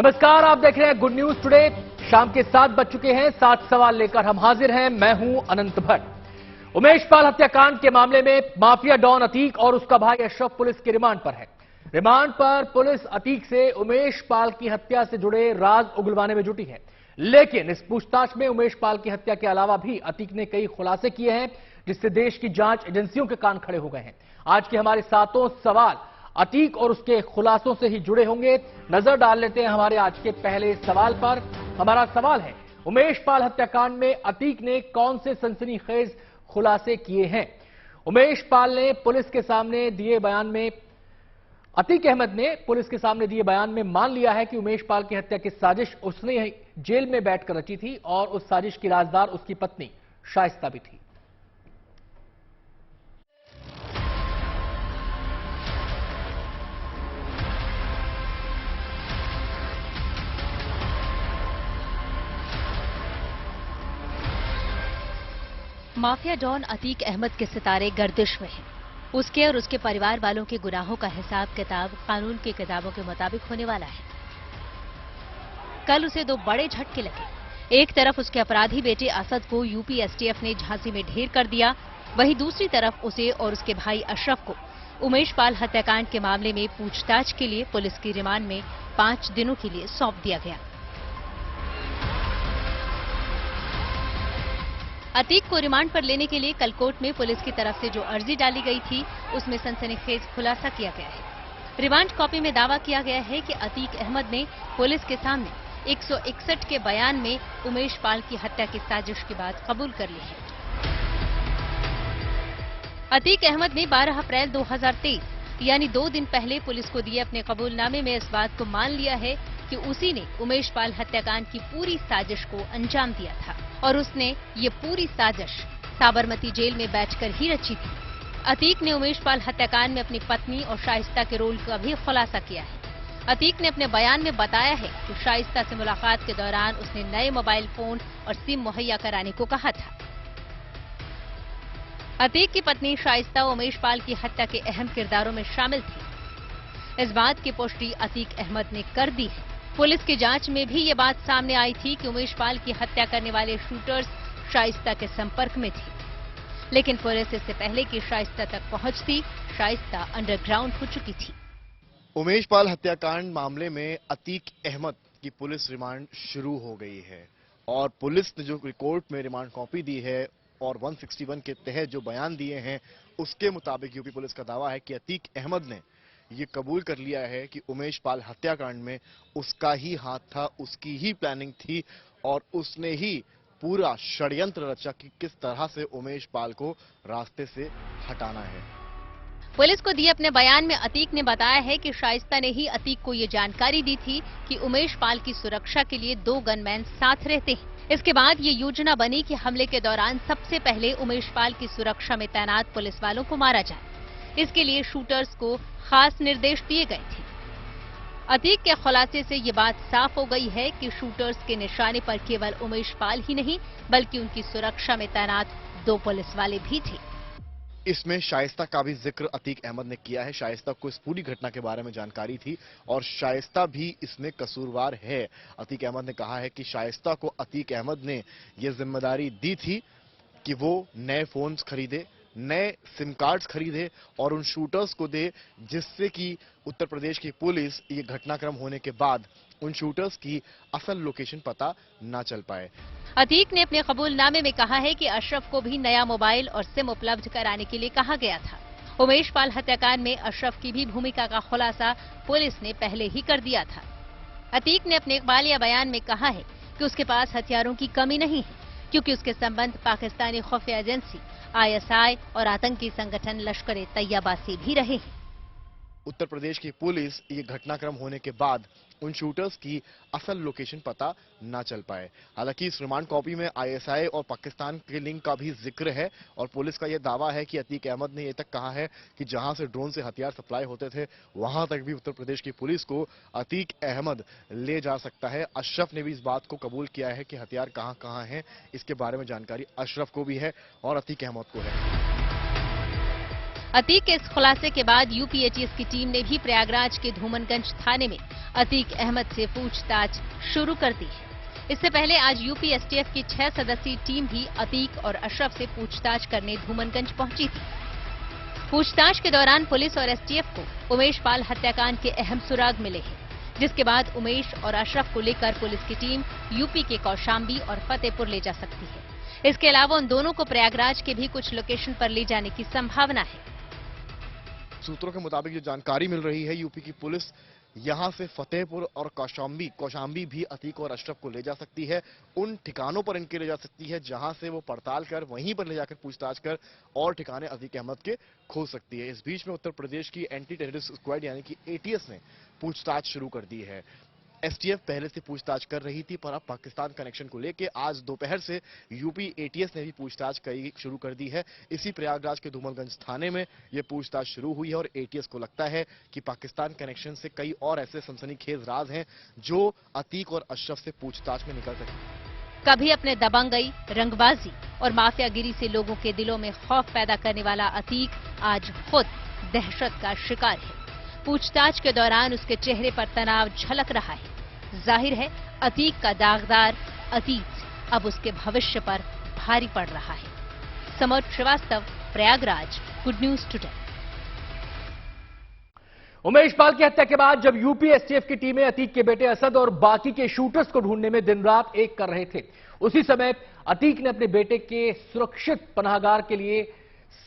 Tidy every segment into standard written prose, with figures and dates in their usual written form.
नमस्कार, आप देख रहे हैं गुड न्यूज टुडे। शाम के 7 बज चुके हैं। 7 सवाल लेकर हम हाजिर हैं। मैं हूं अनंत भट्ट। उमेश पाल हत्याकांड के मामले में माफिया डॉन अतीक और उसका भाई अशरफ पुलिस के रिमांड पर है। रिमांड पर पुलिस अतीक से उमेश पाल की हत्या से जुड़े राज उगलवाने में जुटी है। लेकिन इस पूछताछ में उमेश पाल की हत्या के अलावा भी अतीक ने कई खुलासे किए हैं, जिससे देश की जांच एजेंसियों के कान खड़े हो गए हैं। आज के हमारे 7 सवाल अतीक और उसके खुलासों से ही जुड़े होंगे। नजर डाल लेते हैं हमारे आज के पहले सवाल पर। हमारा सवाल है, उमेश पाल हत्याकांड में अतीक ने कौन से सनसनीखेज खुलासे किए हैं? उमेश पाल ने पुलिस के सामने दिए बयान में अतीक अहमद ने पुलिस के सामने दिए बयान में मान लिया है कि उमेश पाल की हत्या की साजिश उसने जेल में बैठकर रची थी और उस साजिश की राजदार उसकी पत्नी शाइस्ता भी थी। माफिया डॉन अतीक अहमद के सितारे गर्दिश में हैं। उसके और उसके परिवार वालों के गुनाहों का हिसाब किताब कानून की किताबों के मुताबिक होने वाला है। कल उसे 2 बड़े झटके लगे। एक तरफ उसके अपराधी बेटे असद को यूपी एसटीएफ ने झांसी में ढेर कर दिया, वहीं दूसरी तरफ उसे और उसके भाई अशरफ को उमेश पाल हत्याकांड के मामले में पूछताछ के लिए पुलिस की रिमांड में 5 दिनों के लिए सौंप दिया गया। अतीक को रिमांड पर लेने के लिए कल कोर्ट में पुलिस की तरफ से जो अर्जी डाली गई थी, उसमें सनसनीखेज खुलासा किया गया है। रिमांड कॉपी में दावा किया गया है कि अतीक अहमद ने पुलिस के सामने 161 के बयान में उमेश पाल की हत्या की साजिश की बात कबूल कर ली है। अतीक अहमद ने 12 अप्रैल 2023 यानी 2 दिन पहले पुलिस को दिए अपने कबूलनामे में इस बात को मान लिया है कि उसी ने उमेश पाल हत्याकांड की पूरी साजिश को अंजाम दिया था और उसने ये पूरी साजिश साबरमती जेल में बैठकर ही रची थी। अतीक ने उमेश पाल हत्याकांड में अपनी पत्नी और शाइस्ता के रोल का भी खुलासा किया है। अतीक ने अपने बयान में बताया है कि शाइस्ता से मुलाकात के दौरान उसने नए मोबाइल फोन और सिम मुहैया कराने को कहा था। अतीक की पत्नी शाइस्ता उमेश पाल की हत्या के अहम किरदारों में शामिल थी। इस बात की पुष्टि अतीक अहमद ने कर दी है। पुलिस की जांच में भी ये बात सामने आई थी कि उमेश पाल की हत्या करने वाले शूटर्स शाइस्ता के संपर्क में थे, लेकिन पुलिस इससे पहले कि शाइस्ता तक पहुंचती, शाइस्ता अंडरग्राउंड हो चुकी थी। उमेश पाल हत्याकांड मामले में अतीक अहमद की पुलिस रिमांड शुरू हो गई है और पुलिस ने जो कोर्ट में रिमांड कॉपी दी है और 161 के तहत जो बयान दिए हैं, उसके मुताबिक यूपी पुलिस का दावा है कि अतीक अहमद ने ये कबूल कर लिया है कि उमेश पाल हत्याकांड में उसका ही हाथ था, उसकी ही प्लानिंग थी और उसने ही पूरा षड्यंत्र रचा कि किस तरह से उमेश पाल को रास्ते से हटाना है। पुलिस को दिए अपने बयान में अतीक ने बताया है कि शाइस्ता ने ही अतीक को ये जानकारी दी थी कि उमेश पाल की सुरक्षा के लिए 2 गनमैन साथ रहते हैं। इसके बाद ये योजना बनी कि हमले के दौरान सबसे पहले उमेश पाल की सुरक्षा में तैनात पुलिस वालों को मारा जाए। इसके लिए शूटर्स को खास निर्देश दिए गए थे। अतीक के खुलासे से ये बात साफ हो गई है कि शूटर्स के निशाने पर केवल उमेश पाल ही नहीं, बल्कि उनकी सुरक्षा में तैनात 2 पुलिस वाले भी थे। इसमें शाइस्ता का भी जिक्र अतीक अहमद ने किया है। शाइस्ता को इस पूरी घटना के बारे में जानकारी थी और शाइस्ता भी इसमें कसूरवार है। अतीक अहमद ने कहा है कि शाइस्ता को अतीक अहमद ने यह जिम्मेदारी दी थी कि वो नए फोन्स खरीदे, नए सिम कार्ड्स खरीदे और उन शूटर्स को दे, जिससे कि उत्तर प्रदेश की पुलिस ये घटनाक्रम होने के बाद उन शूटर्स की असल लोकेशन पता ना चल पाए। अतीक ने अपने कबूलनामे में कहा है कि अशरफ को भी नया मोबाइल और सिम उपलब्ध कराने के लिए कहा गया था। उमेश पाल हत्याकांड में अशरफ की भी भूमिका का खुलासा पुलिस ने पहले ही कर दिया था। अतीक ने अपने इकबालिया बयान में कहा है कि उसके पास हथियारों की कमी नहीं है, क्योंकि उसके संबंध पाकिस्तानी खुफिया एजेंसी ISI और आतंकी संगठन लश्कर-ए-तैयबा से भी रहे हैं। उत्तर प्रदेश की पुलिस ये घटनाक्रम होने के बाद उन शूटर्स की असल लोकेशन पता ना चल पाए। हालांकि इस रिमांड कॉपी में ISI और पाकिस्तान के लिंक का भी जिक्र है और पुलिस का यह दावा है कि अतीक अहमद ने यह तक कहा है कि जहां से ड्रोन से हथियार सप्लाई होते थे, वहां तक भी उत्तर प्रदेश की पुलिस को अतीक अहमद ले जा सकता है। अशरफ ने भी इस बात को कबूल किया है कि हथियार कहां कहां हैं, इसके बारे में जानकारी अशरफ को भी है और अतीक अहमद को है। अतीक के इस खुलासे के बाद यूपी एटीएस की टीम ने भी प्रयागराज के धूमनगंज थाने में अतीक अहमद से पूछताछ शुरू कर दी है। इससे पहले आज यूपी एसटीएफ की 6 सदस्यीय टीम भी अतीक और अशरफ से पूछताछ करने धूमनगंज पहुंची थी। पूछताछ के दौरान पुलिस और एसटीएफ को उमेश पाल हत्याकांड के अहम सुराग मिले हैं, जिसके बाद उमेश और अशरफ को लेकर पुलिस की टीम यूपी के कौशाम्बी और फतेहपुर ले जा सकती है। इसके अलावा उन दोनों को प्रयागराज के भी कुछ लोकेशन पर ले जाने की संभावना है। सूत्रों के मुताबिक जो जानकारी मिल रही है, यूपी की पुलिस यहां से फतेहपुर और कौशाम्बी भी अतीक और अशरफ को ले जा सकती है। उन ठिकानों पर इनके ले जा सकती है जहां से वो पड़ताल कर वहीं पर ले जाकर पूछताछ कर और ठिकाने अतीक अहमद के खोज सकती है। इस बीच में उत्तर प्रदेश की एंटी टेररिस्ट स्क्वाड यानी कि एटीएस ने पूछताछ शुरू कर दी है। एसटीएफ पहले से पूछताछ कर रही थी, पर अब पाकिस्तान कनेक्शन को लेकर आज दोपहर से यूपी एटीएस ने भी पूछताछ शुरू कर दी है। इसी प्रयागराज के धूमलगंज थाने में यह पूछताछ शुरू हुई है और एटीएस को लगता है कि पाकिस्तान कनेक्शन से कई और ऐसे सनसनीखेज राज हैं जो अतीक और अशरफ से पूछताछ में निकल सकते। कभी अपने दबंगई, रंगबाजी और माफियागिरी से लोगों के दिलों में खौफ पैदा करने वाला अतीक आज खुद दहशत का शिकार है। पूछताछ के दौरान उसके चेहरे पर तनाव झलक रहा है। जाहिर है अतीक का दागदार अतीत अब उसके भविष्य पर भारी पड़ रहा है। Samar Srivastava, Prayagraj, good news today. Umesh Pal की हत्या के बाद जब यूपी एसटीएफ की टीमें अतीक के बेटे असद और बाकी के शूटर्स को ढूंढने में दिन रात एक कर रहे थे, उसी समय अतीक ने अपने बेटे के सुरक्षित पनाहगार के लिए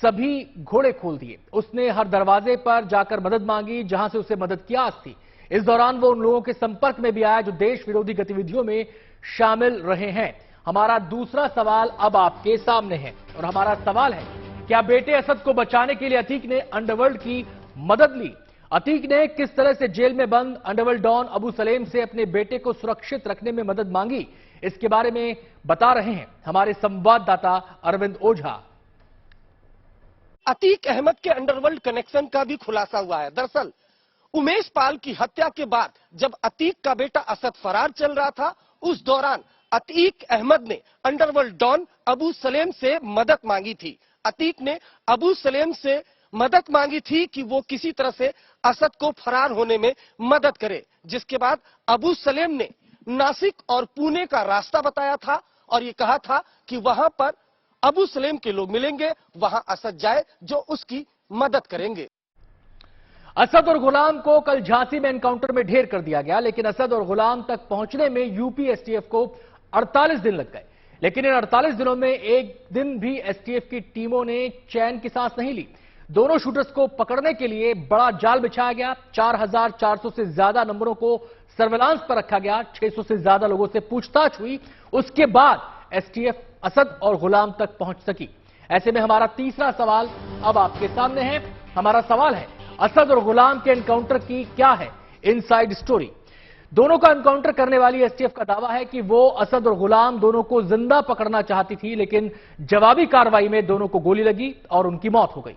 सभी घोड़े खोल दिए। उसने हर दरवाजे पर जाकर मदद मांगी जहां से उसे मदद की आस थी। इस दौरान वो उन लोगों के संपर्क में भी आया जो देश विरोधी गतिविधियों में शामिल रहे हैं। हमारा दूसरा सवाल अब आपके सामने है और हमारा सवाल है, क्या बेटे असद को बचाने के लिए अतीक ने अंडरवर्ल्ड की मदद ली? अतीक ने किस तरह से जेल में बंद अंडरवर्ल्ड डॉन अबू सलेम से अपने बेटे को सुरक्षित रखने में मदद मांगी? इसके बारे में बता रहे हैं हमारे संवाददाता अरविंद ओझा। अतीक अहमद के अंडरवर्ल्ड कनेक्शन का भी खुलासा हुआ है। दरअसल उमेश पाल की हत्या के बाद जब अतीक का बेटा असद फरार चल रहा था, उस दौरान अतीक अहमद ने अंडरवर्ल्ड डॉन अबू सलेम से मदद मांगी थी। अतीक ने अबू सलेम से मदद मांगी थी कि वो किसी तरह से असद को फरार होने में मदद करे, जिसके बाद अबू सलेम ने नासिक और पुणे का रास्ता बताया था और ये कहा था कि वहां पर अबू सलेम के लोग मिलेंगे, वहां असद जाए जो उसकी मदद करेंगे। असद और गुलाम को कल झांसी में एनकाउंटर में ढेर कर दिया गया, लेकिन असद और गुलाम तक पहुंचने में यूपी एसटीएफ को 48 दिन लग गए। लेकिन इन 48 दिनों में एक दिन भी एसटीएफ की टीमों ने चैन की सांस नहीं ली। दोनों शूटर्स को पकड़ने के लिए बड़ा जाल बिछाया गया। 4400 से ज्यादा नंबरों को सर्विलांस पर रखा गया। 600 से ज्यादा लोगों से पूछताछ हुई। उसके बाद एसटीएफ असद और गुलाम तक पहुंच सकी। ऐसे में हमारा तीसरा सवाल अब आपके सामने है। हमारा सवाल है, असद और गुलाम के एनकाउंटर की क्या है इनसाइड स्टोरी? दोनों का एनकाउंटर करने वाली एसटीएफ का दावा है कि वो असद और गुलाम दोनों को जिंदा पकड़ना चाहती थी, लेकिन जवाबी कार्रवाई में दोनों को गोली लगी और उनकी मौत हो गई।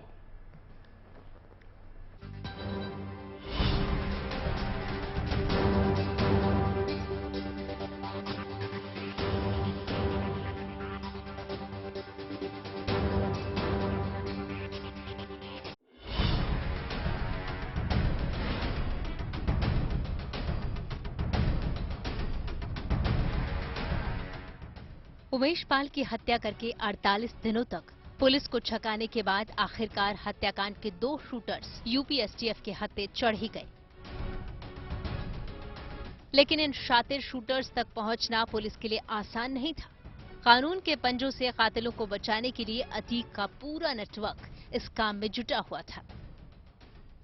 उमेश पाल की हत्या करके 48 दिनों तक पुलिस को छकाने के बाद आखिरकार हत्याकांड के 2 शूटर्स यूपी एसटीएफ के हत्थे चढ़ ही गए। लेकिन इन शातिर शूटर्स तक पहुंचना पुलिस के लिए आसान नहीं था। कानून के पंजों से कातिलों को बचाने के लिए अतीक का पूरा नेटवर्क इस काम में जुटा हुआ था।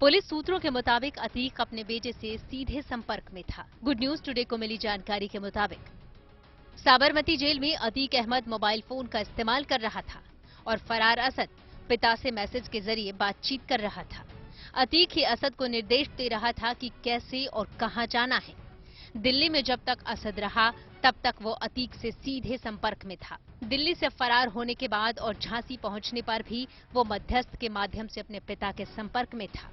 पुलिस सूत्रों के मुताबिक अतीक अपने बेटे से सीधे संपर्क में था। गुड न्यूज टुडे को मिली जानकारी के मुताबिक साबरमती जेल में अतीक अहमद मोबाइल फोन का इस्तेमाल कर रहा था और फरार असद पिता से मैसेज के जरिए बातचीत कर रहा था। अतीक ही असद को निर्देश दे रहा था कि कैसे और कहां जाना है। दिल्ली में जब तक असद रहा तब तक वो अतीक से सीधे संपर्क में था। दिल्ली से फरार होने के बाद और झांसी पहुंचने पर भी वो मध्यस्थ के माध्यम से अपने पिता के संपर्क में था।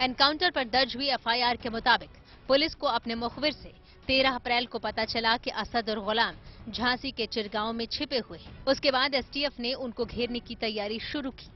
एनकाउंटर पर दर्ज हुई एफआईआर के मुताबिक पुलिस को अपने मुखबिर से 13 अप्रैल को पता चला कि असद और गुलाम झांसी के चिरगांव में छिपे हुए हैं। उसके बाद एसटीएफ ने उनको घेरने की तैयारी शुरू की।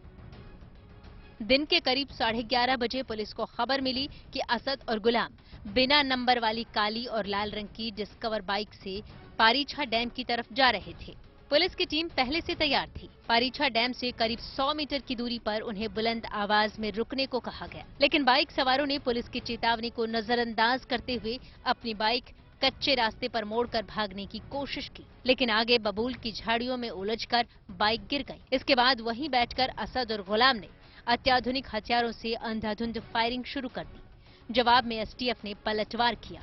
दिन के करीब 11:30 बजे पुलिस को खबर मिली कि असद और गुलाम बिना नंबर वाली काली और लाल रंग की डिस्कवर बाइक से पारीछा डैम की तरफ जा रहे थे। पुलिस की टीम पहले से तैयार थी। पारीछा डैम से करीब 100 मीटर की दूरी पर उन्हें बुलंद आवाज में रुकने को कहा गया, लेकिन बाइक सवारों ने पुलिस की चेतावनी को नजरअंदाज करते हुए अपनी बाइक कच्चे रास्ते पर मोड़कर भागने की कोशिश की, लेकिन आगे बबूल की झाड़ियों में उलझकर बाइक गिर गई। इसके बाद वहीं बैठकर असद और गुलाम ने अत्याधुनिक हथियारों से अंधाधुंध फायरिंग शुरू कर दी। जवाब में एसटीएफ ने पलटवार किया।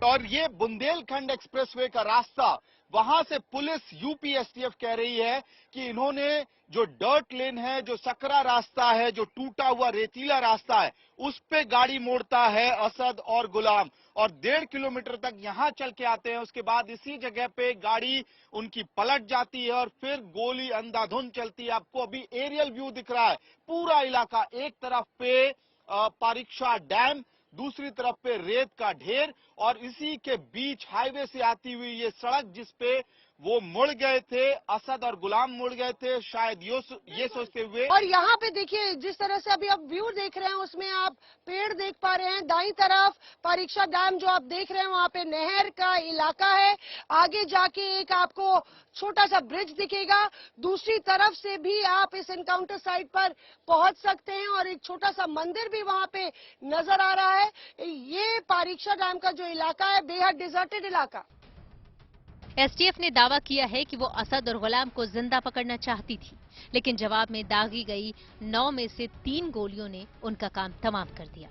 और ये बुंदेलखंड एक्सप्रेसवे का रास्ता, वहां से पुलिस यूपी एसटीएफ कह रही है कि इन्होंने जो डर्ट लेन है, जो सकरा रास्ता है, जो टूटा हुआ रेतीला रास्ता है, उस पे गाड़ी मोड़ता है असद और गुलाम, और 1.5 किलोमीटर तक यहां चल के आते हैं। उसके बाद इसी जगह पे गाड़ी उनकी पलट जाती है और फिर गोली अंधाधुंध चलती है। आपको अभी एरियल व्यू दिख रहा है, पूरा इलाका, एक तरफ पे पारीछा डैम, दूसरी तरफ पे रेत का ढेर, और इसी के बीच हाईवे से आती हुई ये सड़क जिसपे वो मुड़ गए थे, असद और गुलाम मुड़ गए थे, शायद ये सोचते हुए। और यहाँ पे देखिए जिस तरह से अभी आप व्यू देख रहे हैं, उसमें आप पेड़ देख पा रहे हैं। दाईं तरफ पारीछा डैम जो आप देख रहे हैं, वहाँ पे नहर का इलाका है। आगे जाके एक आपको छोटा सा ब्रिज दिखेगा। दूसरी तरफ से भी आप इस एनकाउंटर साइट पर पहुंच सकते हैं और एक छोटा सा मंदिर भी वहाँ पे नजर आ रहा है। ये पारीछा डैम का जो इलाका है, बेहद डिजर्टेड इलाका। एसटीएफ ने दावा किया है कि वो असद और गुलाम को जिंदा पकड़ना चाहती थी, लेकिन जवाब में दागी गई 9 में से 3 गोलियों ने उनका काम तमाम कर दिया।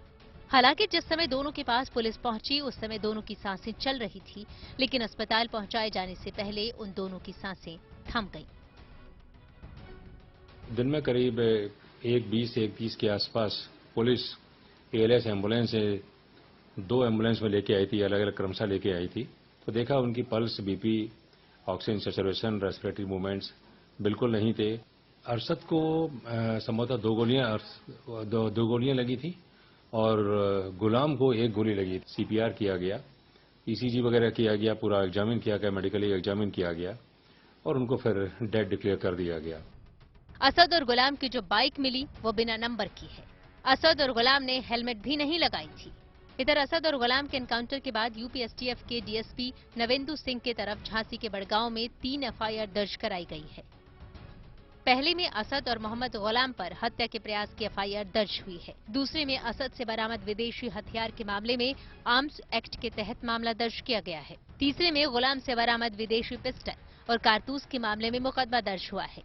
हालांकि जिस समय दोनों के पास पुलिस पहुंची उस समय दोनों की सांसें चल रही थी, लेकिन अस्पताल पहुंचाए जाने से पहले उन दोनों की सांसें थम गईं। दिन में करीब 1:20-1:30 के आसपास पुलिस एएलएस एम्बुलेंस से 2 एम्बुलेंस में लेके आई थी, अलग अलग क्रमशः लेके आई थी। तो देखा उनकी pulse, BP, oxygen saturation, respiratory movements बिल्कुल नहीं थे। अरशद को संभवतः 2 गोलियां लगी थी और गुलाम को 1 गोली लगी। सीपीआर किया गया, ईसीजी वगैरह किया गया, पूरा एग्जामिन किया गया, मेडिकली एग्जामिन किया गया और उनको फिर डेड डिक्लेयर कर दिया गया। असद और गुलाम की जो बाइक मिली वो बिना नंबर की है। असद और गुलाम ने हेलमेट भी नहीं लगाई थी। इधर असद और गुलाम के एनकाउंटर के बाद यूपी एसटीएफ के डीएसपी नवेंदु सिंह के तरफ झांसी के बड़गांव में 3 एफआईआर दर्ज कराई गई है। पहले में असद और मोहम्मद गुलाम पर हत्या के प्रयास की एफआईआर दर्ज हुई है। दूसरे में असद से बरामद विदेशी हथियार के मामले में आर्म्स एक्ट के तहत मामला दर्ज किया गया है। तीसरे में गुलाम से बरामद विदेशी पिस्टल और कारतूस के मामले में मुकदमा दर्ज हुआ है।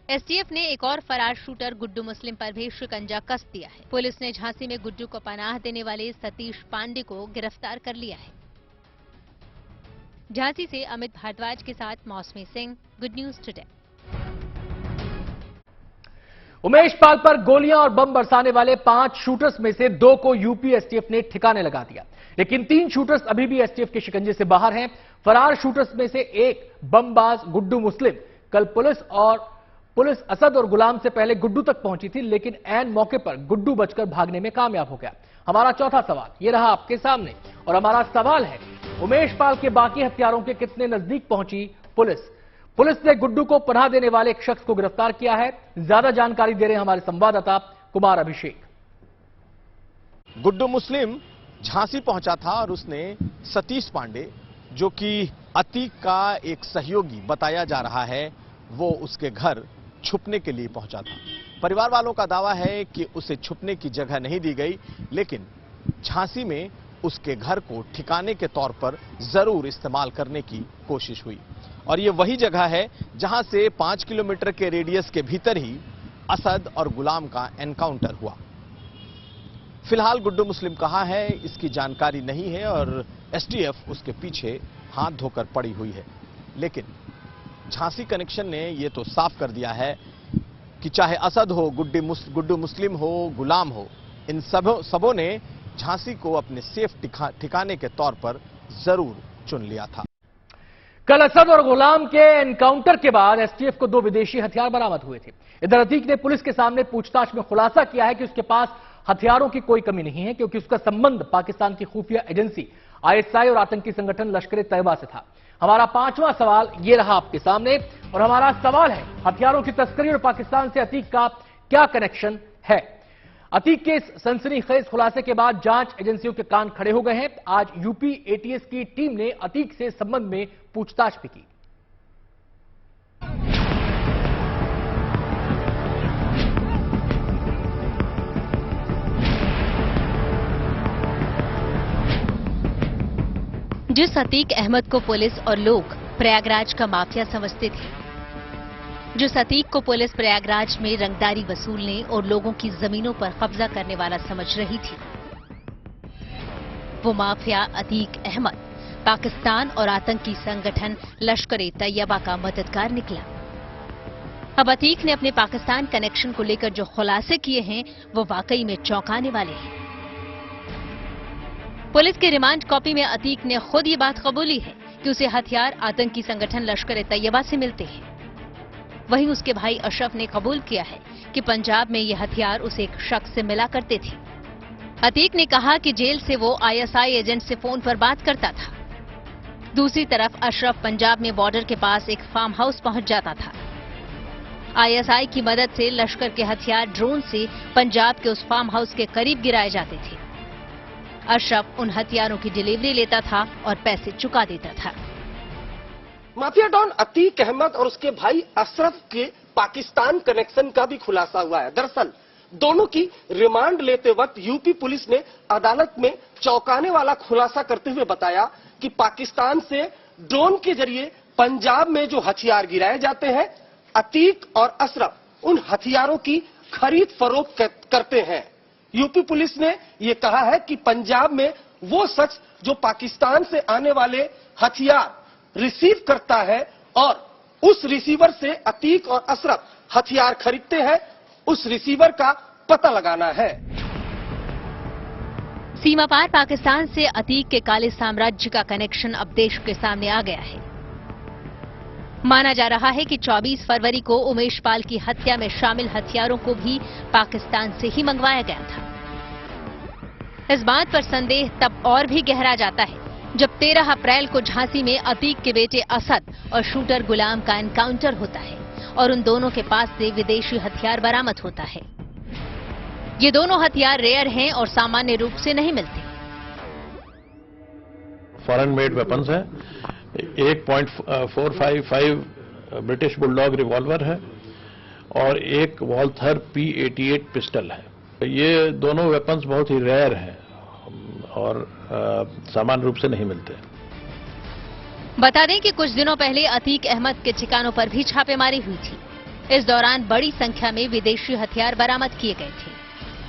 एसटीएफ ने एक और फरार शूटर गुड्डू मुस्लिम पर भी शिकंजा कस दिया है। पुलिस ने झांसी में गुड्डू को पनाह देने वाले सतीश पांडे को गिरफ्तार कर लिया है। झांसी से अमित भारद्वाज के साथ Mausami Singh, good news today. Umesh Pal पर गोलियां और बम बरसाने वाले 5 शूटर्स में से 2 को यूपी एसटीएफ ने ठिकाने लगा दिया, लेकिन 3 शूटर्स अभी भी एसटीएफ के शिकंजे से बाहर हैं। फरार शूटर्स में से एक बमबाज गुड्डू मुस्लिम कल पुलिस असद और गुलाम से पहले गुड्डू तक पहुंची थी, लेकिन ऐन मौके पर गुड्डू बचकर भागने में कामयाब हो गया। हमारा चौथा सवाल ये रहा आपके सामने, और हमारा सवाल है उमेश पाल के बाकी हथियारों के कितने नजदीक पहुंची पुलिस? पुलिस ने गुड्डू को पनाह देने वाले एक शख्स को गिरफ्तार किया है। ज्यादा जानकारी दे रहे हैं हमारे संवाददाता कुमार अभिषेक। गुड्डू मुस्लिम झांसी पहुंचा था और उसने सतीश पांडे, जो कि अतीक का एक सहयोगी बताया जा रहा है, वो उसके घर छुपने के लिए पहुंचा था। परिवार वालों का दावा है कि उसे छुपने की जगह नहीं दी गई, लेकिन झांसी में उसके घर को ठिकाने के तौर पर जरूर इस्तेमाल करने की कोशिश हुई। और ये वही जगह है जहां से 5 किलोमीटर के रेडियस के भीतर ही असद और गुलाम का एनकाउंटर हुआ। फिलहाल गुड्डू मुस्लिम कहाँ है इसकी जानकारी नहीं है और एसटीएफ उसके पीछे हाथ धोकर पड़ी हुई है। लेकिन झांसी कनेक्शन ने यह तो साफ कर दिया है कि चाहे असद हो, गुड्डू मुस्लिम हो, गुलाम हो, इन सबों ने झांसी को अपने सेफ ठिकाने के तौर पर जरूर चुन लिया था। कल असद और गुलाम के एनकाउंटर के बाद एसटीएफ को 2 विदेशी हथियार बरामद हुए थे। इधर अतीक ने पुलिस के सामने पूछताछ में खुलासा किया है कि उसके पास हथियारों की कोई कमी नहीं है, क्योंकि उसका संबंध पाकिस्तान की खुफिया एजेंसी आईएसआई और आतंकी संगठन लश्कर ए तैयबा से था। हमारा पांचवां सवाल ये रहा आपके सामने, और हमारा सवाल है, हथियारों की तस्करी और पाकिस्तान से अतीक का क्या कनेक्शन है? अतीक के इस सनसनीखेज खुलासे के बाद जांच एजेंसियों के कान खड़े हो गए हैं। आज यूपी एटीएस की टीम ने अतीक से इस संबंध में पूछताछ भी की। जिस अतीक अहमद को पुलिस और लोग प्रयागराज का माफिया समझते थे, जिस अतीक को पुलिस प्रयागराज में रंगदारी वसूलने और लोगों की जमीनों पर कब्जा करने वाला समझ रही थी, वो माफिया अतीक अहमद पाकिस्तान और आतंकी संगठन लश्कर ए तैयबा का मददगार निकला। अब अतीक ने अपने पाकिस्तान कनेक्शन को लेकर जो खुलासे किए हैं वो वाकई में चौंकाने वाले हैं। पुलिस के रिमांड कॉपी में अतीक ने खुद ये बात कबूली है कि उसे हथियार आतंकी संगठन लश्कर ए तैयबा से मिलते हैं। वहीं उसके भाई अशरफ ने कबूल किया है कि पंजाब में ये हथियार उसे एक शख्स से मिला करते थे। अतीक ने कहा कि जेल से वो आईएसआई एजेंट से फोन पर बात करता था। दूसरी तरफ अशरफ पंजाब में बॉर्डर के पास एक फार्म हाउस पहुंच जाता था। आईएसआई की मदद से लश्कर के हथियार ड्रोन से पंजाब के उस फार्म हाउस के करीब गिराए जाते थे। अशरफ उन हथियारों की डिलीवरी लेता था और पैसे चुका देता था। माफिया डॉन अतीक अहमद और उसके भाई अशरफ के पाकिस्तान कनेक्शन का भी खुलासा हुआ है। दरअसल दोनों की रिमांड लेते वक्त यूपी पुलिस ने अदालत में चौंकाने वाला खुलासा करते हुए बताया कि पाकिस्तान से ड्रोन के जरिए पंजाब में जो हथियार गिराए जाते हैं, अतीक और अशरफ उन हथियारों की खरीद फरोख्त करते हैं। यूपी पुलिस ने यह कहा है कि पंजाब में वो शख्स जो पाकिस्तान से आने वाले हथियार रिसीव करता है और उस रिसीवर से अतीक और अशरफ हथियार खरीदते हैं, उस रिसीवर का पता लगाना है। सीमा पार पाकिस्तान से अतीक के काले साम्राज्य का कनेक्शन अब देश के सामने आ गया है। माना जा रहा है कि 24 फरवरी को उमेश पाल की हत्या में शामिल हथियारों को भी पाकिस्तान से ही मंगवाया गया था। इस बात पर संदेह तब और भी गहरा जाता है जब 13 अप्रैल को झांसी में अतीक के बेटे असद और शूटर गुलाम का एनकाउंटर होता है और उन दोनों के पास से विदेशी हथियार बरामद होता है। ये दोनों हथियार रेयर हैं और सामान्य रूप से नहीं मिलते। फॉरेन मेड वेपन्स है, 1.455 ब्रिटिश बुलडॉग रिवॉल्वर है और एक वॉल्थर P88 पिस्टल है। ये दोनों वेपन्स बहुत ही रेयर हैं और सामान्य रूप से नहीं मिलते। बता दें कि कुछ दिनों पहले अतीक अहमद के ठिकानों पर भी छापेमारी हुई थी। इस दौरान बड़ी संख्या में विदेशी हथियार बरामद किए गए थे।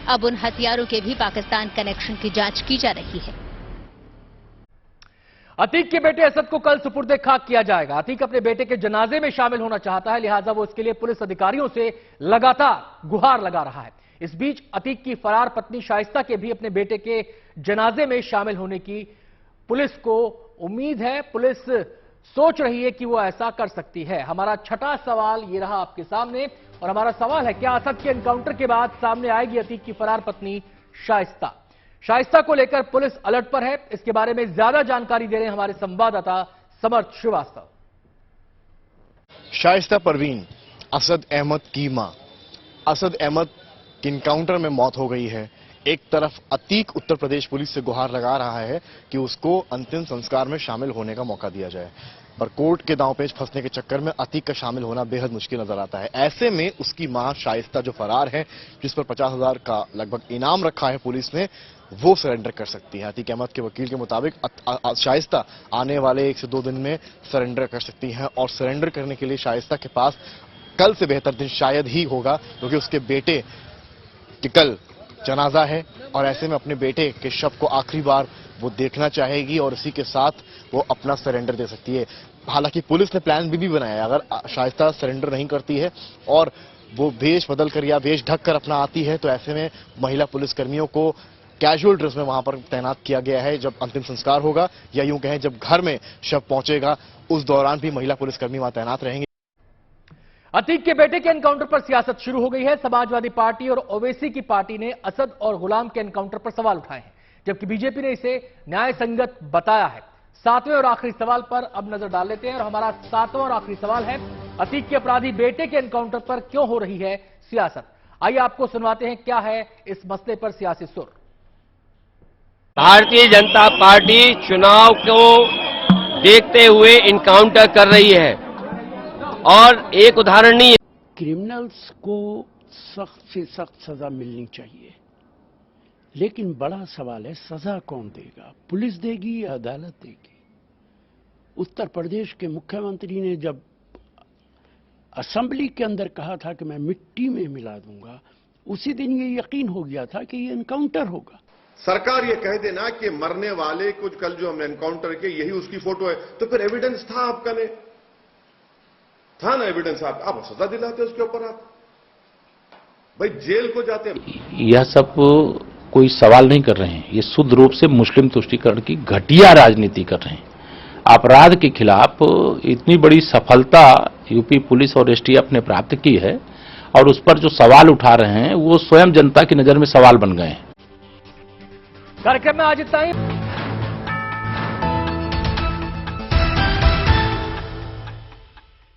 अब उन हथियारों के भी पाकिस्तान कनेक्शन की जांच की जा रही है। अतीक के बेटे असद को कल सुपुर्दे खाक किया जाएगा। अतीक अपने बेटे के जनाजे में शामिल होना चाहता है, लिहाजा वो इसके लिए पुलिस अधिकारियों से लगातार गुहार लगा रहा है। इस बीच अतीक की फरार पत्नी शाइस्ता के भी अपने बेटे के जनाजे में शामिल होने की पुलिस को उम्मीद है। पुलिस सोच रही है कि वो ऐसा कर सकती है। हमारा छठा सवाल ये रहा आपके सामने, और हमारा सवाल है, क्या असद के एनकाउंटर के बाद सामने आएगी अतीक की फरार पत्नी शाइस्ता? शाइस्ता को लेकर पुलिस अलर्ट पर है। इसके बारे में ज्यादा जानकारी दे रहे हैं हमारे संवाददाता समर्थ श्रीवास्तव। शाइस्ता परवीन, असद अहमद की मां। असद अहमद की इनकाउंटर में मौत हो गई है। एक तरफ अतीक उत्तर प्रदेश पुलिस से गुहार लगा रहा है कि उसको अंतिम संस्कार में शामिल होने का मौका दिया जाए, पर कोर्ट के दांव पेच फंसने के चक्कर में अतीक का शामिल होना बेहद मुश्किल नजर आता है। ऐसे में उसकी मां शाइस्ता जो फरार है, जिस पर 50,000 का लगभग इनाम रखा है पुलिस ने, वो सरेंडर कर सकती है। अतीक अहमद के वकील के मुताबिक शाइस्ता आने वाले 1 से 2 दिन में सरेंडर कर सकती है, और सरेंडर करने के लिए शाइस्ता के पास कल से बेहतर दिन शायद ही होगा, क्योंकि उसके बेटे कि कल जनाजा है और ऐसे में अपने बेटे के शव को आखिरी बार वो देखना चाहेगी और इसी के साथ वो अपना सरेंडर दे सकती है। हालांकि पुलिस ने प्लान भी बनाया है, अगर शाइस्ता सरेंडर नहीं करती है और वो वेश बदल कर या वेश ढक कर अपना आती है, तो ऐसे में महिला पुलिसकर्मियों को कैजुअल ड्रेस में वहां पर तैनात किया गया है। जब अंतिम संस्कार होगा या यूं कहें जब घर में शव पहुंचेगा, उस दौरान भी महिला पुलिसकर्मी वहां तैनात रहेंगे। अतीक के बेटे के एनकाउंटर पर सियासत शुरू हो गई है। समाजवादी पार्टी और ओवैसी की पार्टी ने असद और गुलाम के एनकाउंटर पर सवाल उठाए हैं। जबकि बीजेपी ने इसे न्याय संगत बताया है। सातवें और आखिरी सवाल पर अब नजर डाल लेते हैं और हमारा सातवां और आखिरी सवाल है, अतीक के अपराधी बेटे के एनकाउंटर पर क्यों हो रही है सियासत। आइए आपको सुनवाते हैं क्या है इस मसले पर सियासी सुर। भारतीय जनता पार्टी चुनाव को देखते हुए इनकाउंटर कर रही है और एक उदाहरण नहीं है। क्रिमिनल्स को सख्त से सख्त सजा मिलनी चाहिए, लेकिन बड़ा सवाल है सजा कौन देगा, पुलिस देगी या अदालत देगी। उत्तर प्रदेश के मुख्यमंत्री ने जब असेंबली के अंदर कहा था कि मैं मिट्टी में मिला दूंगा, उसी दिन ये यकीन हो गया था कि ये एनकाउंटर होगा। सरकार ये कह देना कि मरने वाले कुछ कल जो हमने एनकाउंटर किए यही उसकी फोटो है, तो फिर एविडेंस था आपका, ने था ना एविडेंस, आप सजा दिलाते उसके ऊपर, आप भाई जेल को जाते। यह सब कोई सवाल नहीं कर रहे हैं, ये शुद्ध रूप से मुस्लिम तुष्टीकरण की घटिया राजनीति कर रहे हैं। अपराध के खिलाफ इतनी बड़ी सफलता यूपी पुलिस और एसटीएफ ने प्राप्त की है और उस पर जो सवाल उठा रहे हैं वो स्वयं जनता की नजर में सवाल बन गए हैं। कार्यक्रम में आज इतना ही।